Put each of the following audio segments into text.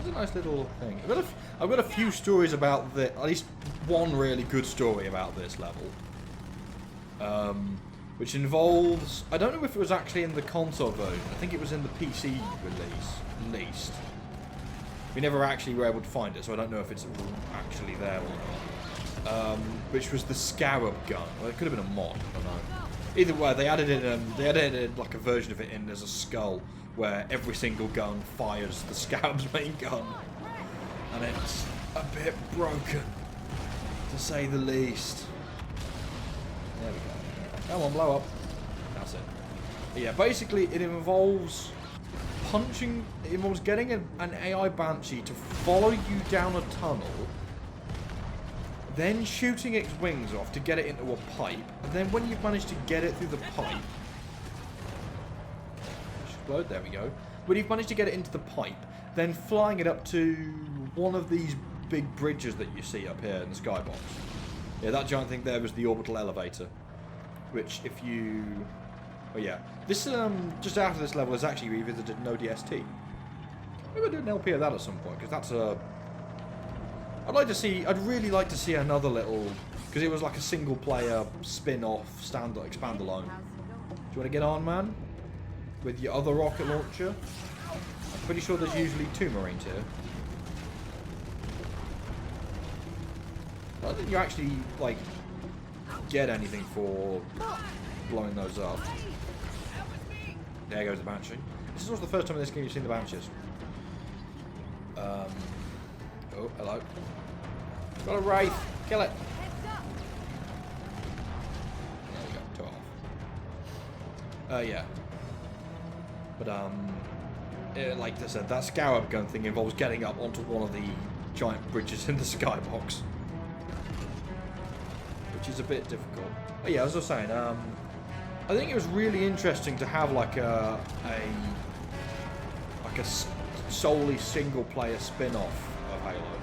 a nice little thing. I've got a few stories about the, at least one really good story about this level. Which involves, I don't know if it was actually in the console version. I think it was in the PC release, at least. We never actually were able to find it, so I don't know if it's actually there or not. Which was the Scarab gun. Well, it could have been a mod. I don't know. Either way, they added in like a version of it in as a skull, where every single gun fires the Scarab's main gun, and it's a bit broken, to say the least. There we go. Come on, blow up. That's it. But yeah, basically it involves punching. It involves getting an AI Banshee to follow you down a tunnel, then shooting its wings off to get it into a pipe, and then when you've managed to get it through the pipe, explode. There we go. When you've managed to get it into the pipe, then flying it up to one of these big bridges that you see up here in the skybox. Yeah, that giant thing there was the orbital elevator. Which, if you... Oh, yeah. This, just after this level, has actually revisited an ODST. Maybe I'll do an LP of that at some point, because that's a... I'd really like to see another little... Because it was like a single-player, spin-off, expand-alone. Do you want to get on, man? With your other rocket launcher? I'm pretty sure there's usually 2 Marines here. I don't think you actually, like... get anything for blowing those up. There goes the Banshee. This is also the first time in this game you've seen the Banshees. Oh, hello. Got a Wraith. Kill it. There we go. 2 off. Yeah. But, like I said, that Scarab gun thing involves getting up onto one of the giant bridges in the skybox. Which is a bit difficult. But yeah, as I was saying, I think it was really interesting to have like a solely single-player spin-off of Halo,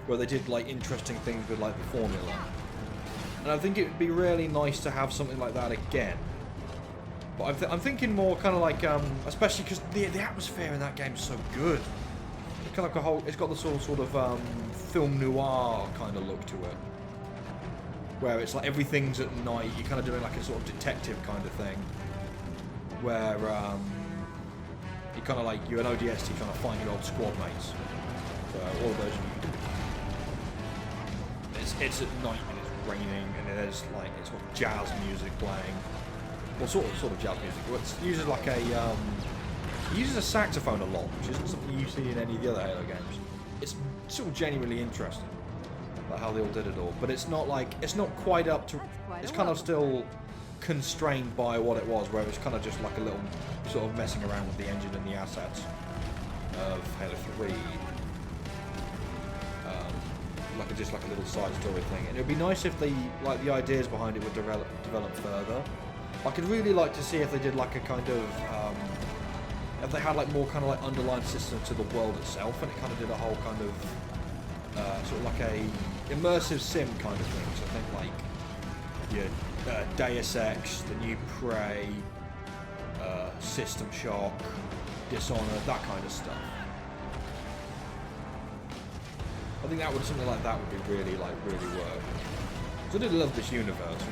where they did like interesting things with like the formula. And I think it would be really nice to have something like that again. But I'm thinking more kind of like, especially because the atmosphere in that game is so good. It's kind of like it's got the sort of film noir kind of look to it. Where it's like everything's at night, you're kind of doing like a sort of detective kind of thing. Where you kind of like, you're an ODST trying to find your old squad mates. So all of those. It's at night and it's raining and there's like, it's sort of jazz music playing. Well, sort of jazz music. Well, it uses like a, it uses a saxophone a lot, which isn't something you see in any of the other Halo games. It's sort of genuinely interesting. Like how they all did it all, but it's not like, it's not quite up to, it's kind of still constrained by what it was, where it was kind of just like a little sort of messing around with the engine and the assets of Halo 3, just like a little side story thing. And it would be nice if the ideas behind it would develop further. I could really like to see if they did like a kind of, if they had like more kind of like underlying system to the world itself, and it kind of did a whole kind of sort of like a immersive sim kind of thing. So I think like your Deus Ex, the new Prey, System Shock, Dishonored, that kind of stuff. I think something like that would be really work. So I did love this universe.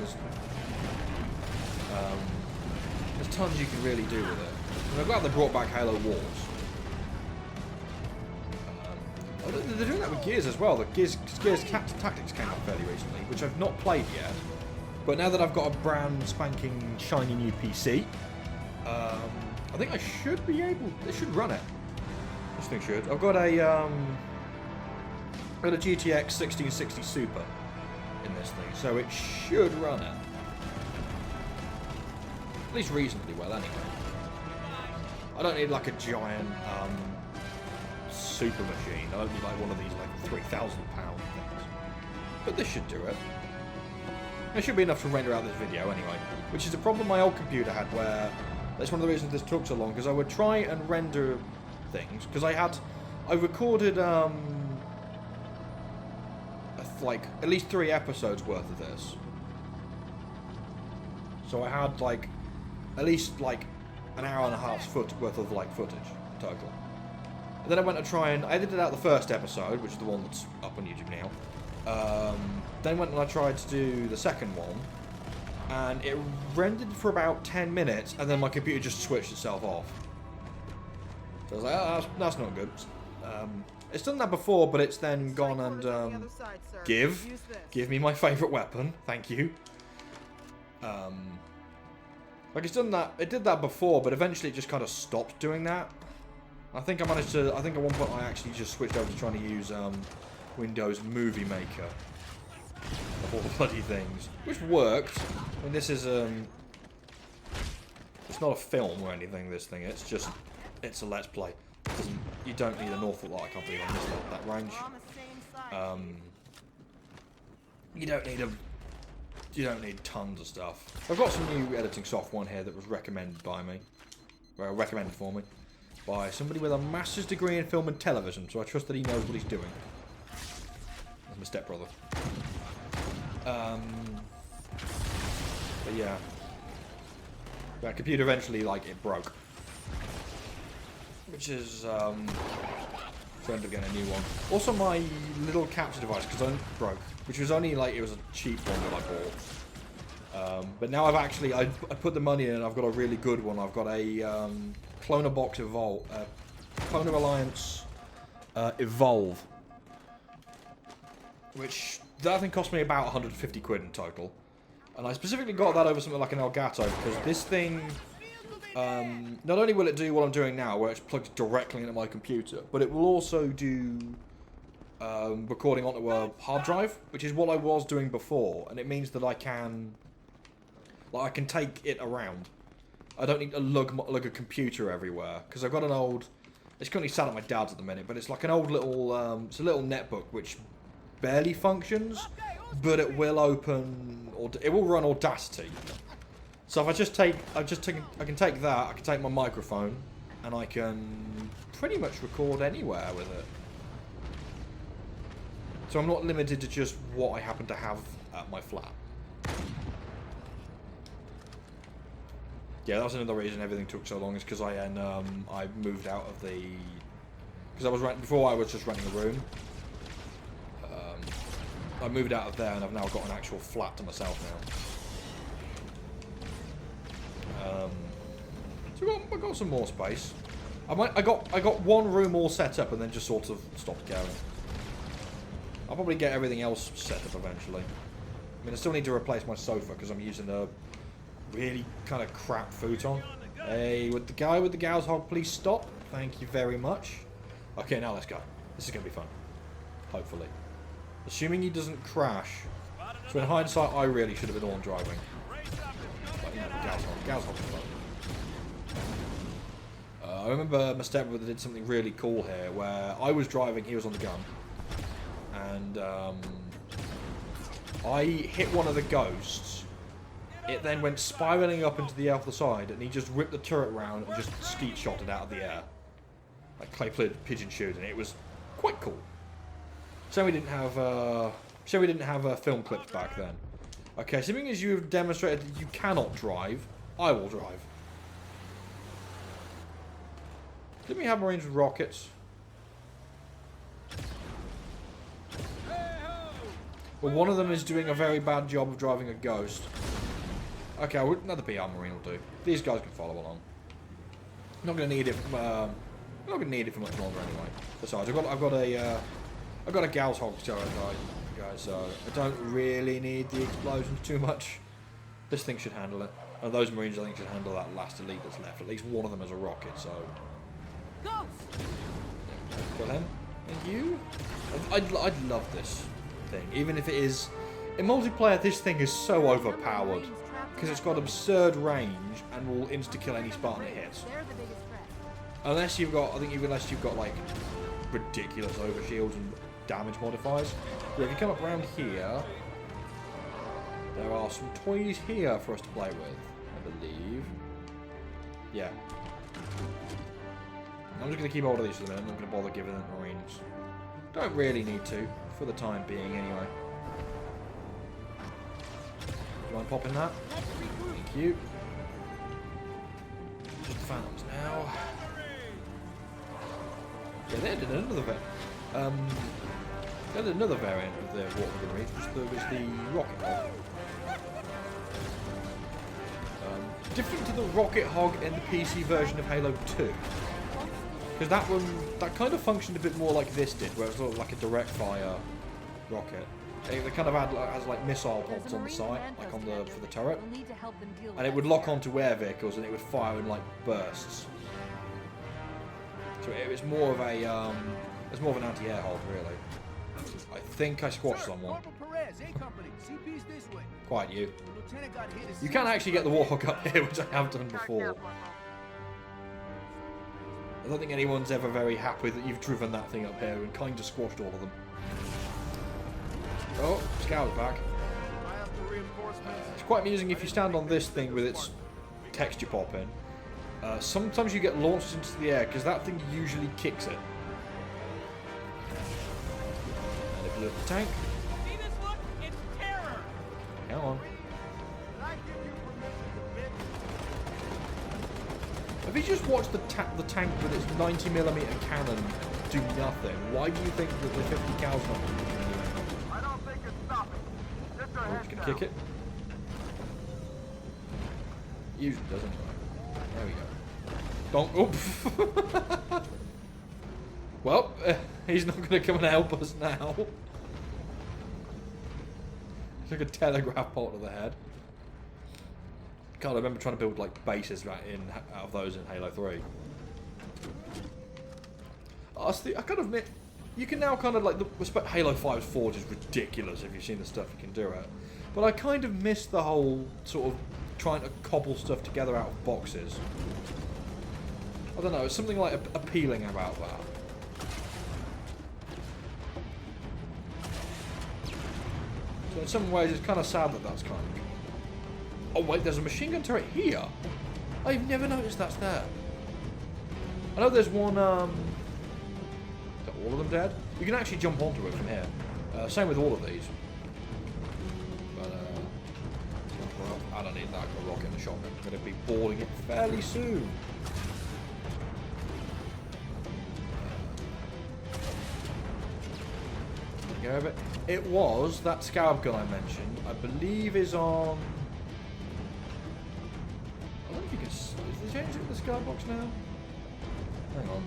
There's tons you can really do with it. And I'm glad they brought back Halo Wars. They're doing that with Gears as well. The Gears Tactics came out fairly recently, which I've not played yet. But now that I've got a brand spanking shiny new PC, I think I should be able. It should run it. This thing should. I've got a GTX 1660 Super in this thing, so it should run it. At least reasonably well, anyway. I don't need like a giant super machine. I don't need like one of these like £3,000 things. But this should do it. It should be enough to render out this video anyway. Which is a problem my old computer had, where that's one of the reasons this took so long, because I would try and render things, because I recorded like at least 3 episodes worth of this. So I had like at least like an hour and a half's worth of like footage total. And then I went to try and... I edited out the first episode, which is the one that's up on YouTube now. Then went and I tried to do the second one. And it rendered for about 10 minutes, and then my computer just switched itself off. So I was like, oh, that's not good. It's done that before, but it's then gone and... Give me my favourite weapon. Thank you. Like, it's done that... It did that before, but eventually it just kind of stopped doing that. I think I managed to... I think at one point I actually just switched over to trying to use Windows Movie Maker. Of all the bloody things. Which worked. I mean, this is... It's not a film or anything, this thing. It's just... It's a Let's Play. You don't need an awful lot, I can't believe I missed that range. You don't need tons of stuff. I've got some new editing software here that was recommended by me. Well, recommended for me. By somebody with a master's degree in film and television, so I trust that he knows what he's doing. That's my stepbrother. But yeah. That computer eventually, like, it broke. Which is, so I ended up getting a new one. Also my little capture device, because I broke. Which was only, like, it was a cheap one that I bought. But now I've actually, I put the money in and I've got a really good one. I've got a, Cloner Box Evolve, Cloner Alliance, Evolve. Which, that thing cost me about 150 quid in total. And I specifically got that over something like an Elgato, because this thing... not only will it do what I'm doing now, where it's plugged directly into my computer, but it will also do recording onto a hard drive, which is what I was doing before, and it means that I can take it around. I don't need to lug a computer everywhere, because I've got an old... It's currently sat at my dad's at the minute, but it's like an old little... it's a little netbook which barely functions, but it will open... or it will run Audacity. So if I just take... I can take that, I can take my microphone, and I can pretty much record anywhere with it. So I'm not limited to just what I happen to have at my flat. Yeah, that was another reason everything took so long, is because I moved out of the... Because I was before I was just renting a room. I moved out of there and I've now got an actual flat to myself now. So I got some more space. I got one room all set up and then just sort of stopped going. I'll probably get everything else set up eventually. I mean, I still need to replace my sofa because I'm using a really kind of crap futon. Hey, would the guy with the gal's hog please stop? Thank you very much. Okay, now let's go. This is going to be fun. Hopefully. Assuming he doesn't crash. So in hindsight, I really should have been the one driving. But, you know, the gal's hog is fun. I remember my stepbrother did something really cool here, where I was driving, he was on the gun. And I hit one of the ghosts. It then went spiraling up into the other side, and he just whipped the turret round and just skeet shot it out of the air. Like clay pigeon shooting. It was quite cool. So we didn't have film clips back then. Okay, assuming as you've demonstrated that you cannot drive, I will drive. Didn't we have Marines with rockets? Well, one of them is doing a very bad job of driving a ghost. Okay, another PR Marine will do. These guys can follow along. I'm not going to need it. I'm not going to need it for much longer anyway. Besides, I've got a gal's hog turret, guys, so I don't really need the explosions too much. This thing should handle it. And those Marines, I think, should handle that last elite that's left. At least one of them has a rocket, so... Kill him. Thank you. I'd love this thing, even if it is... In multiplayer, this thing is so overpowered. Because it's got absurd range and will insta-kill any Spartan it hits. Unless you've got, unless you've got, like, ridiculous overshields and damage modifiers. Yeah, if you come up around here, there are some toys here for us to play with, I believe. Yeah. I'm just going to keep hold of these for the minute. I'm not going to bother giving them Marines. Don't really need to, for the time being, anyway. Do you mind popping that? Thank you. Just the Phantoms now. Yeah, they added another variant of the water marines, which was the rocket hog. Different to the rocket hog in the PC version of Halo 2. Because that kind of functioned a bit more like this did, where it was sort of like a direct fire rocket. They kind of has like missile pods on the side, like for the turret, and it would lock onto air vehicles and it would fire in like bursts. So it was more of an anti-air hog, really. I think I squashed someone. Quite you. You can actually get the warhawk up here, which I have done before. I don't think anyone's ever very happy that you've driven that thing up here and kind of squashed all of them. Oh, Scout's back. It's quite amusing if you stand on this thing with its texture pop in. Sometimes you get launched into the air because that thing usually kicks it. And if you look at the tank, come on. Have you just watched the tank with its 90mm cannon do nothing? Why do you think that the 50 cal's not going to do anything? I don't think it's stopping. Oh, it's going to kick it. Usually doesn't it? There we go. Donk. Oh. Well, he's not going to come and help us now. It's like a telegraph bolt to the head. God, I remember trying to build like bases out of those in Halo 3. I kind of admit, you can now kind of like Halo 5's Forge is ridiculous if you've seen the stuff you can do it. But I kind of miss the whole sort of trying to cobble stuff together out of boxes. I don't know, it's something like appealing about that. So in some ways, it's kind of sad that that's kind of. Oh wait, there's a machine gun turret here. I've never noticed that's there. I know there's one. Is that all of them dead? You can actually jump onto it from here. Same with all of these. But well, I don't need that. I've got a rocket and a shotgun. I'm going to be boarding it fairly soon. Go over. It was that scarab gun I mentioned. I believe is on. I don't know if you can. Is they changed it with the scarab box now? Hang on.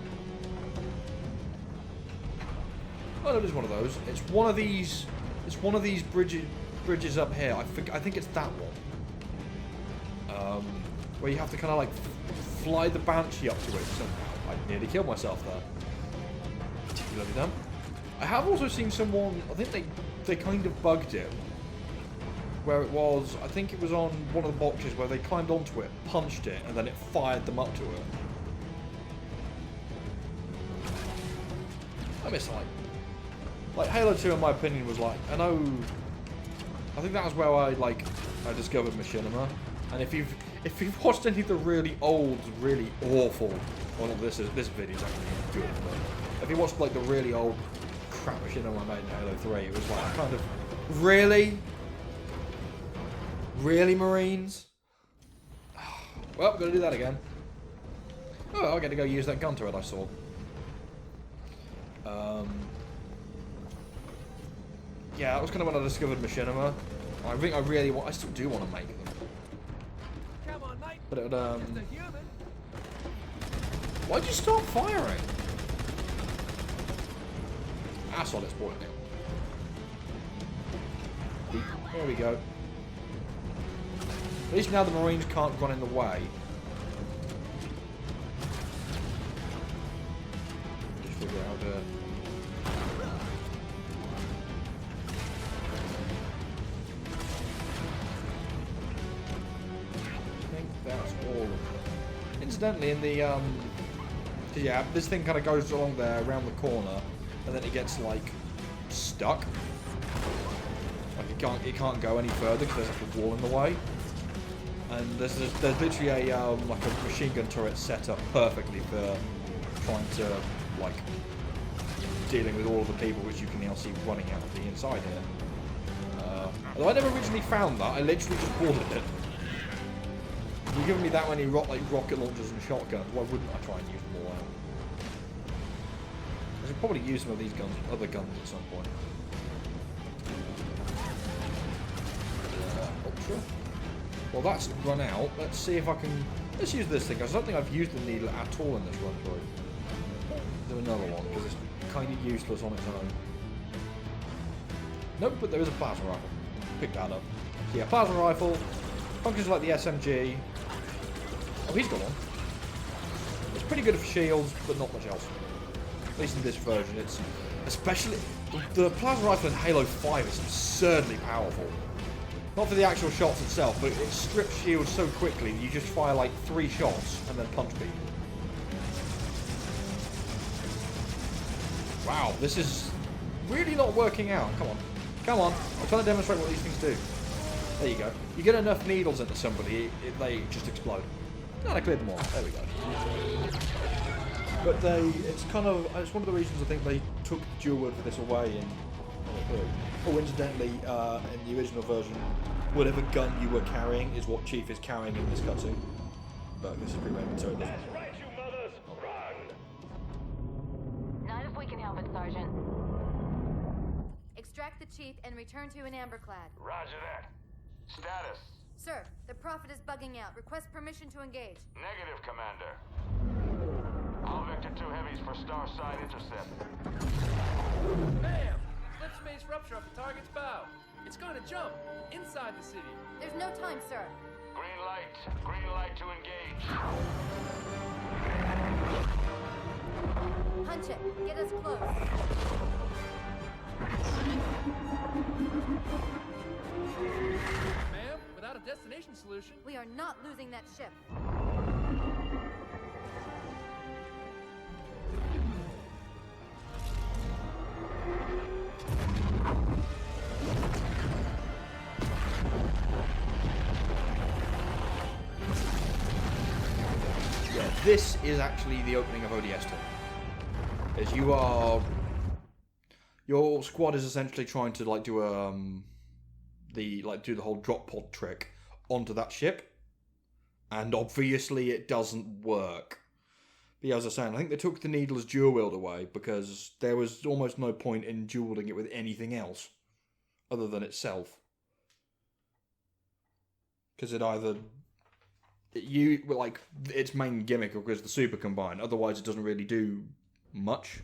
Oh no, it is one of those. It's one of these. It's one of these bridges up here. I think it's that one. Where you have to kind of like fly the Banshee up to it. So I nearly killed myself there. Particularly dumb. I have also seen someone, I think they kind of bugged it, where it was, I think it was on one of the boxes where they climbed onto it, punched it, and then it fired them up to it. I miss like Halo 2 in my opinion was like, I think that was where I discovered machinima, and if you've watched any of the really old, really awful, well this video is actually good, but if you watched like the really old crap machinima I made in Halo 3, it was like kind of, really? Really, Marines? Well, we're going to do that again. Oh, I'll get to go use that gun turret I saw. Yeah, that was kind of when I discovered machinima. I think I still do want to make them. But it would, why'd you stop firing? Asshole, it's boiling it. There we go. At least now the Marines can't run in the way. Just figure out I think that's all. Incidentally, in the yeah, this thing kind of goes along there around the corner, and then it gets like stuck. Like it can't go any further because there's like a wall in the way. And there's literally a like a machine gun turret set up perfectly for trying to like dealing with all of the people which you can now see running out of the inside here. Although I never originally found that, I literally just boarded it. You're giving me that many rocket launchers and shotguns, why wouldn't I try and use them all I should probably use some of these guns, other guns at some point. Ultra. Well, that's run out. Let's see if I can... Let's use this thing, because I don't think I've used the needle at all in this run through. Do another one, because it's kind of useless on its own. Nope, but there is a plasma rifle. Pick that up. So yeah, plasma rifle. Functions like the SMG. Oh, he's got one. It's pretty good for shields, but not much else. At least in this version, it's... Especially... The plasma rifle in Halo 5 is absurdly powerful. Not for the actual shots itself, but it strips shields so quickly that you just fire like 3 shots and then punch people. Wow, this is really not working out. Come on. Come on. I'm trying to demonstrate what these things do. There you go. You get enough needles into somebody, they just explode. And I cleared them all. There we go. But it's kind of, it's one of the reasons I think they took dual wield for this away in Oh, incidentally, in the original version, whatever gun you were carrying is what Chief is carrying in this cutscene. But this is pretty much so it doesn't. That's right, you mothers! Run! Not if we can help it, Sergeant. Extract the chief and return to an amberclad. Roger that. Status. Sir, the Prophet is bugging out. Request permission to engage. Negative, Commander. All Vector 2 heavies for star side intercept. Bam! Slip space rupture off the target's bow. It's going to jump inside the city. There's no time, sir. Green light. Green light to engage. Punch it. Get us close. Ma'am, without a destination solution. We are not losing that ship. Yeah, this is actually the opening of ODST. As your squad is essentially trying to like do do the whole drop pod trick onto that ship, and obviously it doesn't work. But yeah, as I was saying, I think they took the needle as dual wield away because there was almost no point in dual wielding it with anything else other than itself, because its main gimmick was the super combine. Otherwise, it doesn't really do much.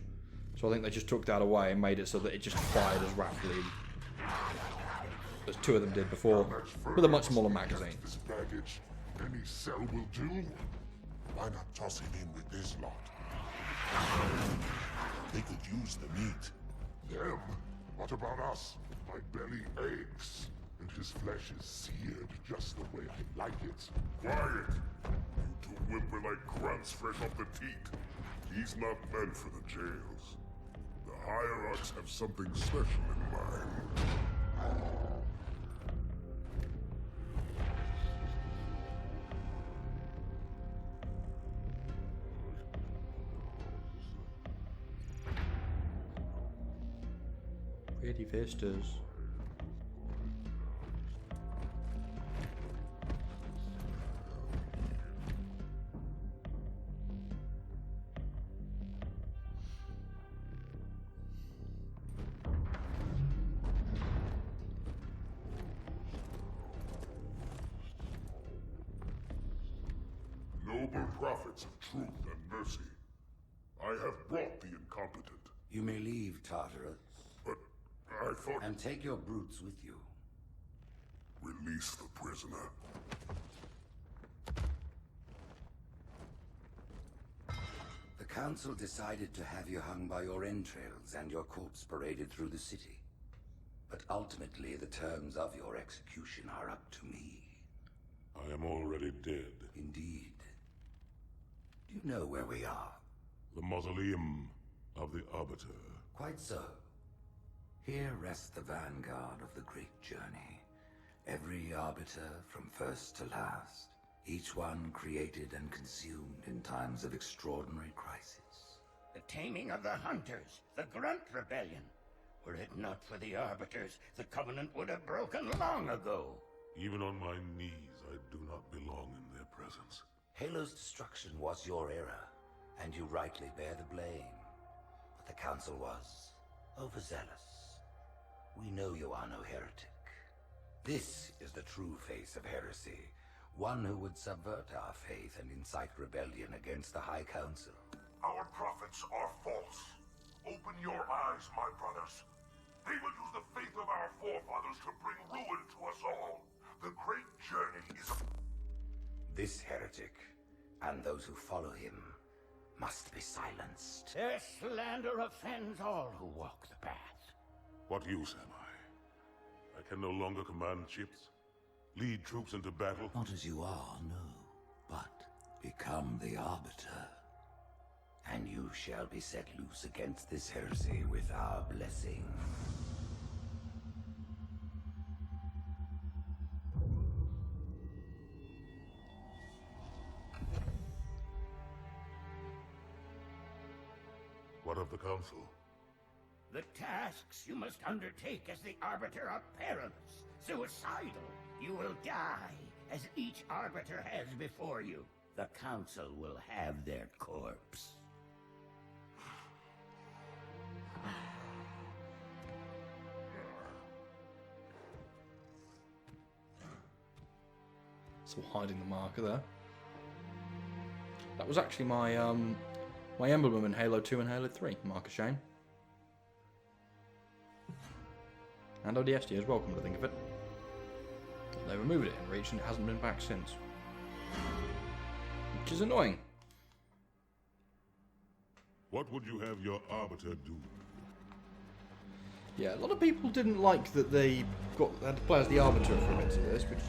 So I think they just took that away and made it so that it just fired as rapidly as 2 of them did before, with a much smaller magazine. This baggage, any cell will do. Why not toss it in with this lot? They could use the meat. Them? What about us? My belly aches, and his flesh is seared just the way I like it. Quiet! You 2 whimper like grunts fresh off the teat. He's not meant for the jails. The hierarchs have something special in mind. Pretty vistas. Noble prophets of truth and mercy, I have brought the incompetent. You may leave, Tartarus, But I thought... and take your brutes with you. Release the prisoner. The council decided to have you hung by your entrails and your corpse paraded through the city. But ultimately, the terms of your execution are up to me. I am already dead. Indeed. Do you know where we are? The mausoleum of the Arbiter. Quite so. Here rests the vanguard of the great journey. Every arbiter from first to last. Each one created and consumed in times of extraordinary crisis. The taming of the Hunters, the Grunt Rebellion. Were it not for the Arbiters, the Covenant would have broken long ago. Even on my knees, I do not belong in their presence. Halo's destruction was your era, and you rightly bear the blame. the council was overzealous. We know you are no heretic. This is the true face of heresy, one who would subvert our faith and incite rebellion against the High Council. Our prophets are false. Open your eyes, my brothers. They will use the faith of our forefathers to bring ruin to us all. The great journey is a... This heretic, and those who follow him, must be silenced. Their slander offends all who walk the path. What use am I? I can no longer command ships, lead troops into battle. Not as you are, no, but become the Arbiter. And you shall be set loose against this heresy with our blessing. What of the council? The tasks you must undertake as the Arbiter are perilous, suicidal. You will die, as each Arbiter has before you. The Council will have their corpse. Still hiding the marker there. That was actually my my emblem in Halo 2 and Halo 3, marker Shane. And ODST as well, come to think of it. They removed it in Reach and it hasn't been back since. Which is annoying. What would you have your Arbiter do? Yeah, a lot of people didn't like that they had to play as the Arbiter for a bit of this, which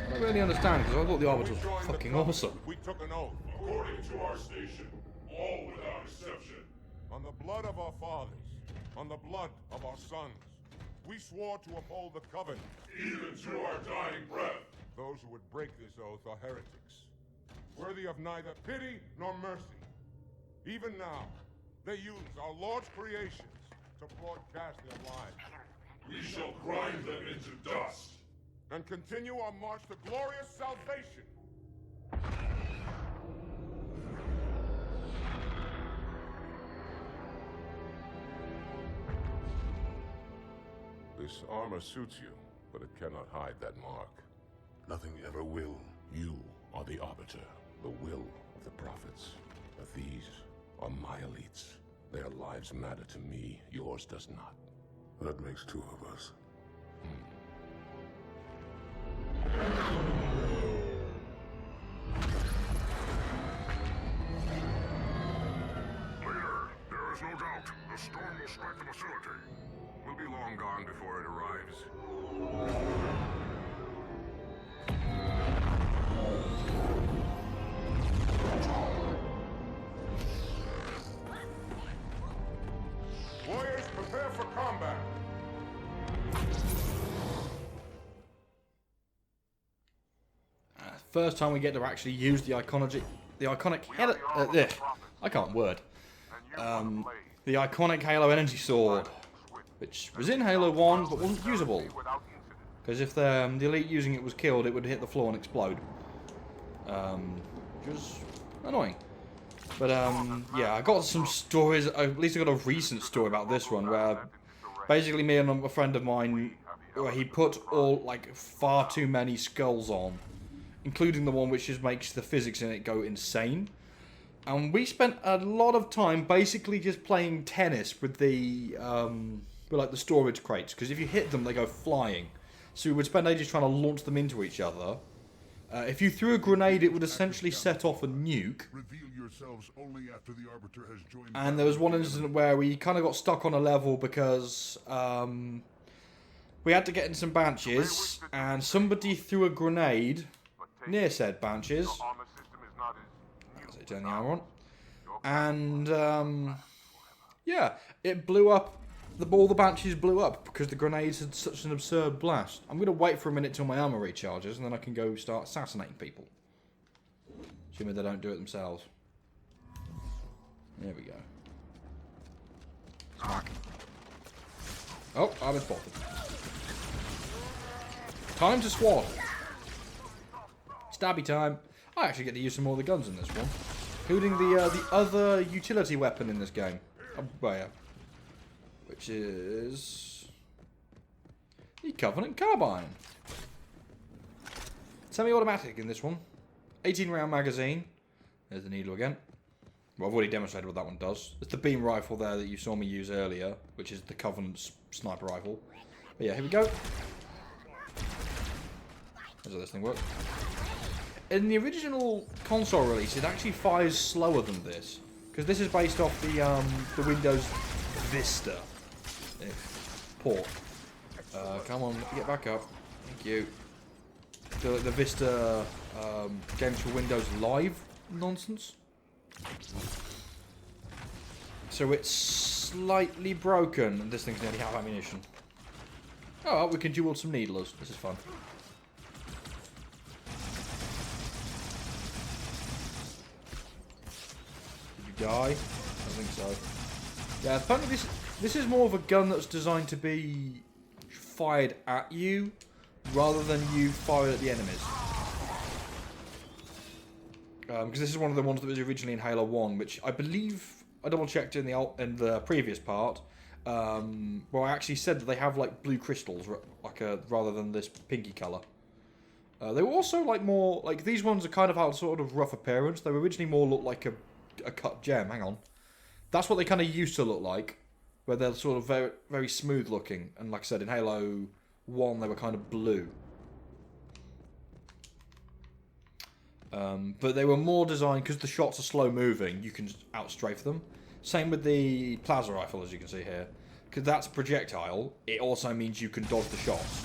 I don't really understand, because I thought the Arbiter was fucking awesome. We took an oath, according to our station, all without exception. On the blood of our fathers, on the blood of our sons, we swore to uphold the covenant, even to our dying breath. Those who would break this oath are heretics, worthy of neither pity nor mercy. Even now, they use our Lord's creations to broadcast their lies. We shall grind them into dust and continue our march to glorious salvation. This armor suits you, but it cannot hide that mark. Nothing ever will. You are the Arbiter, the will of the prophets. But these are my elites. Their lives matter to me, yours does not. That makes two of us. Leader, there is no doubt the storm will strike the facility. We'll be long gone before it arrives. Warriors, prepare for combat. First time we get to actually use the iconic Halo, I can't word. The iconic Halo energy sword, which was in Halo 1 but wasn't usable. Because if the elite using it was killed, it would hit the floor and explode. Which was annoying. But yeah, I got some stories, at least I got a recent story about this one, where basically me and a friend of mine, where he put far too many skulls on, including the one which just makes the physics in it go insane. And we spent a lot of time basically just playing tennis with the the storage crates, because if you hit them, they go flying. So we would spend ages trying to launch them into each other. If you threw a grenade, it would essentially set off a nuke. Reveal yourselves only after the Arbiter has joined. And there was one incident where we kind of got stuck on a level because we had to get in some branches, and somebody threw a grenade near said branches. As I turn the armor on. And yeah, it blew up. All the branches blew up because the grenades had such an absurd blast. I'm going to wait for a minute till my armor recharges, and then I can go start assassinating people. Assuming they don't do it themselves. There we go. Smack. Oh, I've been spotted. Time to swat. Stabby time. I actually get to use some more of the guns in this one, including the other utility weapon in this game. Well, yeah. Which is the Covenant Carbine. Semi-automatic in this one. 18-round magazine. There's the needle again. Well, I've already demonstrated what that one does. It's the beam rifle there that you saw me use earlier, which is the Covenant's sniper rifle. But yeah, here we go. How's this thing work? In the original console release, it actually fires slower than this, because this is based off the Windows Vista port. Come on, get back up. Thank you. The Vista games for Windows Live nonsense. So it's slightly broken, and this thing's nearly half ammunition. Oh, well, we can duel some needlers. This is fun. Did you die? I think so. Yeah, apparently this is more of a gun that's designed to be fired at you, rather than you fire at the enemies. Because this is one of the ones that was originally in Halo 1, which I believe I double checked in the previous part. Well, I actually said that they have like blue crystals, like rather than this pinky color. They were also like more like these ones are kind of had sort of rough appearance. They originally more looked like a cut gem. Hang on, that's what they kind of used to look like, where they're sort of very very smooth looking. And like I said, in Halo 1, they were kind of blue. But they were more designed, because the shots are slow moving, you can outstrafe them. Same with the plasma rifle, as you can see here. Because that's a projectile, it also means you can dodge the shots.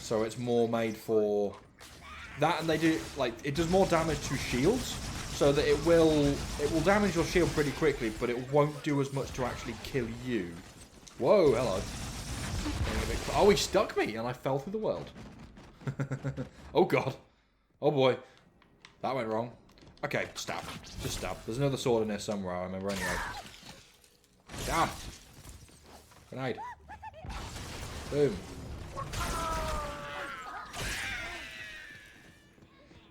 So it's more made for that, and they do, like, it does more damage to shields, so that it will damage your shield pretty quickly, but it won't do as much to actually kill you. Whoa, hello. Oh, he stuck me, and I fell through the world. Oh god. Oh boy. That went wrong. Okay, stab. Just stab. There's another sword in there somewhere, I remember anyway. Damn. Grenade. Boom.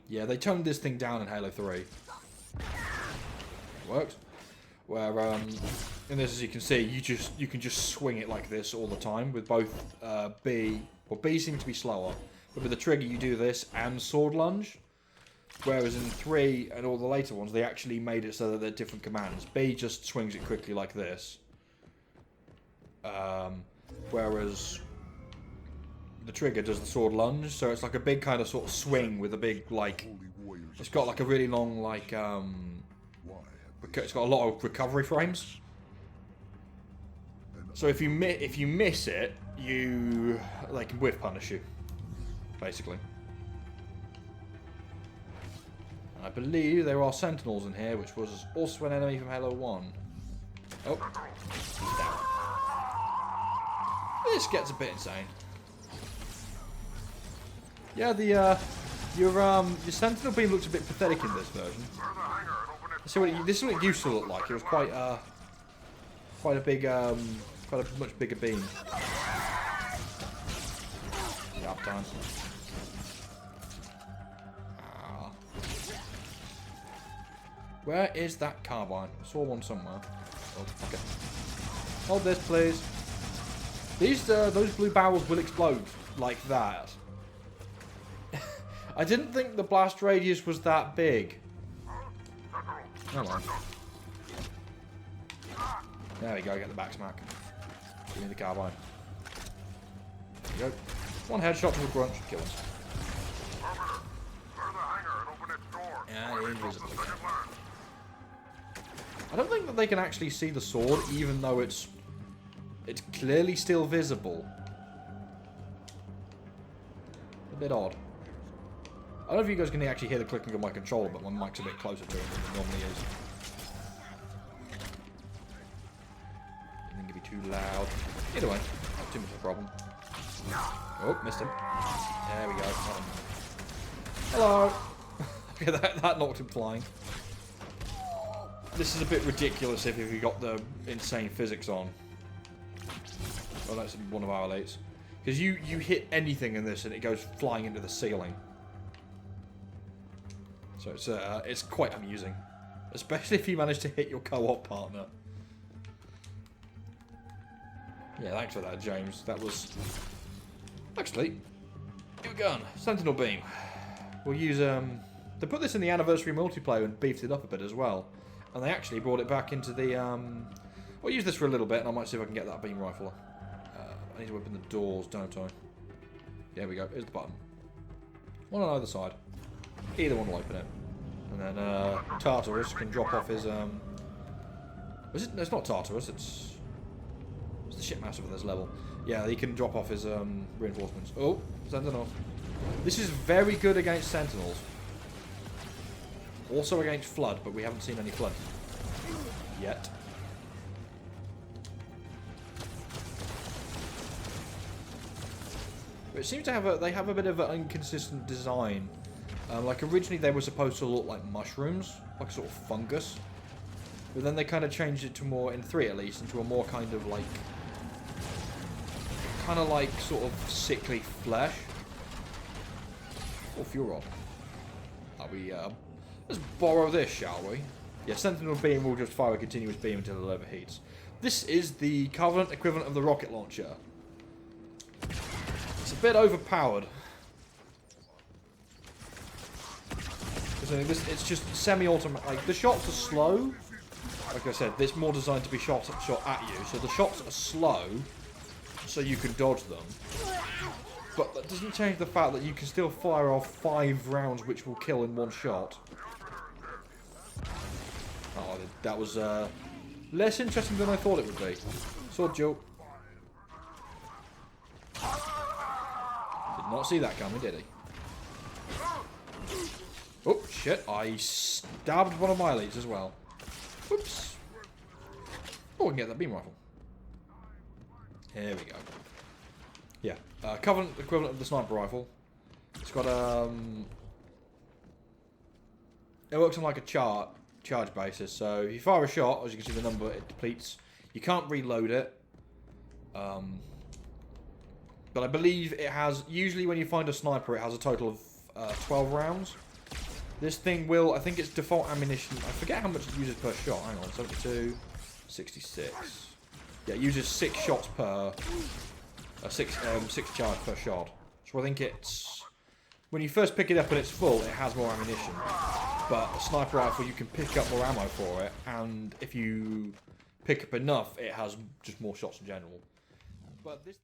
Yeah, they toned this thing down in Halo 3. It worked. Where, in this, as you can see, you can just swing it like this all the time with both B. Well, B seems to be slower. But with the trigger, you do this and sword lunge. Whereas in 3 and all the later ones, they actually made it so that they're different commands. B just swings it quickly like this. Whereas the trigger does the sword lunge. So it's like a big kind of sort of swing with a big, like... It's got like a really long, like... It's got a lot of recovery frames. So if you miss it, they can whiff punish you. Basically. And I believe there are sentinels in here, which was also an enemy from Halo 1. Oh. He's down. This gets a bit insane. Yeah, your sentinel beam looks a bit pathetic in this version. This is what it used to look like. It was quite a big, quite a much bigger beam. Yeah, uptime. Where is that carbine? I saw one somewhere. Oh, okay. Hold this, please. Those blue barrels will explode like that. I didn't think the blast radius was that big. Come on. There we go, get the back smack. Give me the carbine. There we go. One headshot to the grunt should kill us. Yeah, invisible. I don't think that they can actually see the sword, even though it's clearly still visible. A bit odd. I don't know if you guys can actually hear the clicking of my controller, but my mic's a bit closer to it than it normally is. Didn't think it'd be too loud. Either way, not too much of a problem. Oh, missed him. There we go. Hello. Okay, that knocked him flying. This is a bit ridiculous if you got the insane physics on. Well, that's one of our elites. Because you hit anything in this and it goes flying into the ceiling. So it's quite amusing. Especially if you manage to hit your co-op partner. Yeah, thanks for that, James. That was... Actually, new gun. Sentinel Beam. We'll use... They put this in the anniversary multiplayer and beefed it up a bit as well. And they actually brought it back into the... I'll use this for a little bit and I might see if I can get that beam rifle. I need to open the doors, don't I? There we go. Here's the button. One on either side. Either one will open it. And then Tartarus can drop off his... Is it? No, it's not Tartarus, it's the shipmaster for this level. Yeah, he can drop off his reinforcements. Oh, Sentinel. This is very good against Sentinels. Also against Flood, but we haven't seen any Flood yet. It seems to have they have a bit of an inconsistent design. Like originally they were supposed to look like mushrooms, like a sort of fungus. But then they kind of changed it to more, in 3 at least, into a more kind of like sort of sickly flesh. Oh, fuel rod. Let's borrow this, shall we? Yeah, Sentinel Beam will just fire a continuous beam until it overheats. This is the Covenant equivalent of the rocket launcher. It's a bit overpowered. It's just semi-automatic. Like, the shots are slow. Like I said, it's more designed to be shot at you. So the shots are slow, so you can dodge them. But that doesn't change the fact that you can still fire off 5 rounds which will kill in one shot. Oh, that was less interesting than I thought it would be. Sword duel. Did not see that coming, did he? Oh, shit. I stabbed one of my elites as well. Whoops. Oh, we can get that beam rifle. Here we go. Yeah. Covenant equivalent of the sniper rifle. It's got, it works on like a charge basis. So if you fire a shot, as you can see the number, it depletes. You can't reload it. But I believe it has, usually when you find a sniper, it has a total of 12 rounds. This thing will, I think its default ammunition, I forget how much it uses per shot. Hang on, 72, 66. Yeah, it uses 6 shots per, 6 charge per shot. So I think it's, when you first pick it up and it's full, it has more ammunition. But a sniper rifle, you can pick up more ammo for it, and if you pick up enough, it has just more shots in general. But this...